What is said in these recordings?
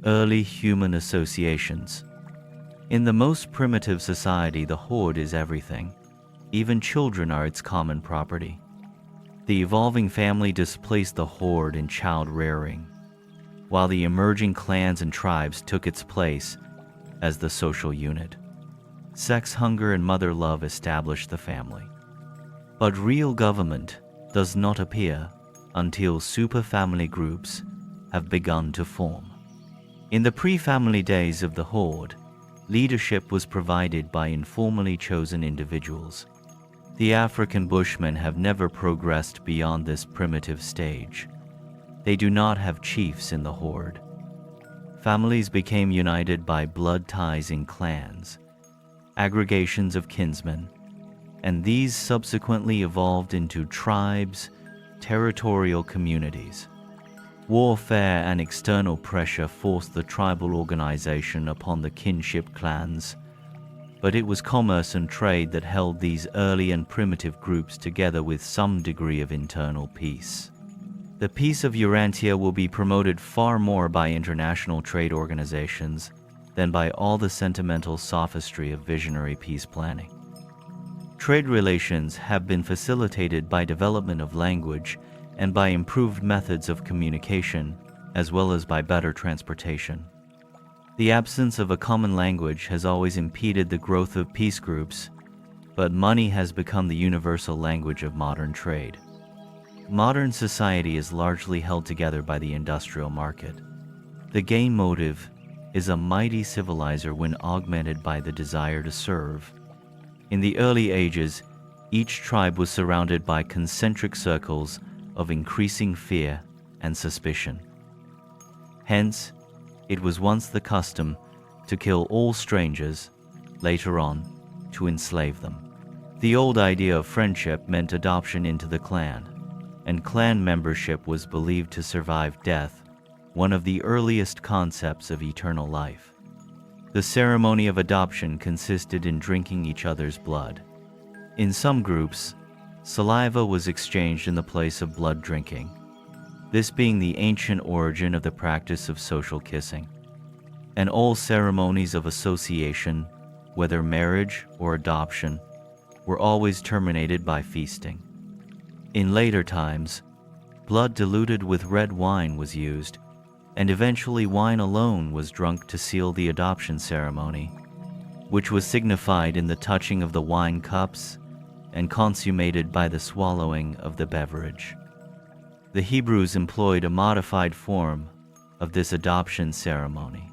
Early human associations. In the most primitive society, the horde is everything. Even children are its common property. The evolving family displaced the horde in child rearing, while the emerging clans and tribes took its place as the social unit. Sex hunger and mother love established the family. But real government does not appear until superfamily groups have begun to form. In the pre-family days of the horde, leadership was provided by informally chosen individuals. The African Bushmen have never progressed beyond this primitive stage. They do not have chiefs in the horde. Families became united by blood ties in clans, aggregations of kinsmen, and these subsequently evolved into tribes, territorial communities. Warfare and external pressure forced the tribal organization upon the kinship clans, but it was commerce and trade that held these early and primitive groups together with some degree of internal peace. The peace of Urantia will be promoted far more by international trade organizations than by all the sentimental sophistry of visionary peace planning. Trade relations have been facilitated by development of language and by improved methods of communication, as well as by better transportation. The absence of a common language has always impeded the growth of peace groups, but money has become the universal language of modern trade. Modern society is largely held together by the industrial market. The gain motive is a mighty civilizer when augmented by the desire to serve. In the early ages, each tribe was surrounded by concentric circles of increasing fear and suspicion. Hence, it was once the custom to kill all strangers, later on, to enslave them. The old idea of friendship meant adoption into the clan, and clan membership was believed to survive death, one of the earliest concepts of eternal life. The ceremony of adoption consisted in drinking each other's blood. In some groups, saliva was exchanged in the place of blood drinking, this being the ancient origin of the practice of social kissing. And all ceremonies of association, whether marriage or adoption, were always terminated by feasting. In later times, blood diluted with red wine was used, and eventually wine alone was drunk to seal the adoption ceremony, which was signified in the touching of the wine cups and consummated by the swallowing of the beverage. The Hebrews employed a modified form of this adoption ceremony.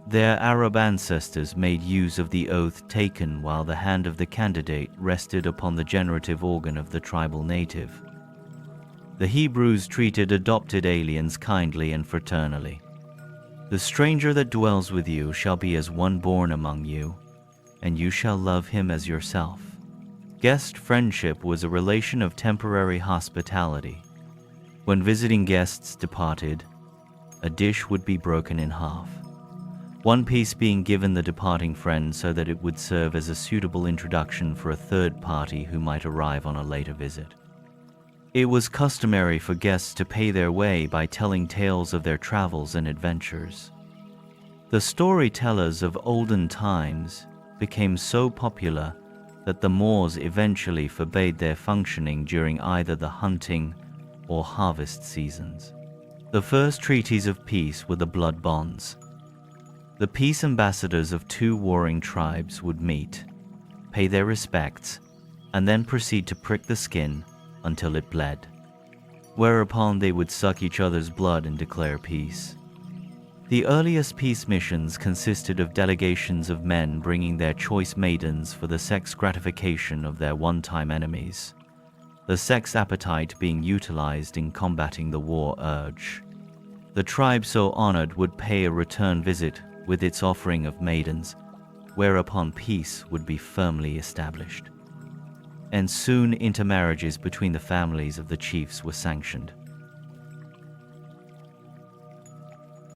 Their Arab ancestors made use of the oath taken while the hand of the candidate rested upon the generative organ of the tribal native. The Hebrews treated adopted aliens kindly and fraternally. The stranger that dwells with you shall be as one born among you, and you shall love him as yourself. Guest friendship was a relation of temporary hospitality. When visiting guests departed, a dish would be broken in half, one piece being given the departing friend so that it would serve as a suitable introduction for a third party who might arrive on a later visit. It was customary for guests to pay their way by telling tales of their travels and adventures. The storytellers of olden times became so popular that the Moors eventually forbade their functioning during either the hunting or harvest seasons. The first treaties of peace were the blood bonds. The peace ambassadors of two warring tribes would meet, pay their respects, and then proceed to prick the skin until it bled, whereupon they would suck each other's blood and declare peace. The earliest peace missions consisted of delegations of men bringing their choice maidens for the sex gratification of their one-time enemies, the sex appetite being utilized in combating the war urge. The tribe so honored would pay a return visit with its offering of maidens, whereupon peace would be firmly established. And soon intermarriages between the families of the chiefs were sanctioned.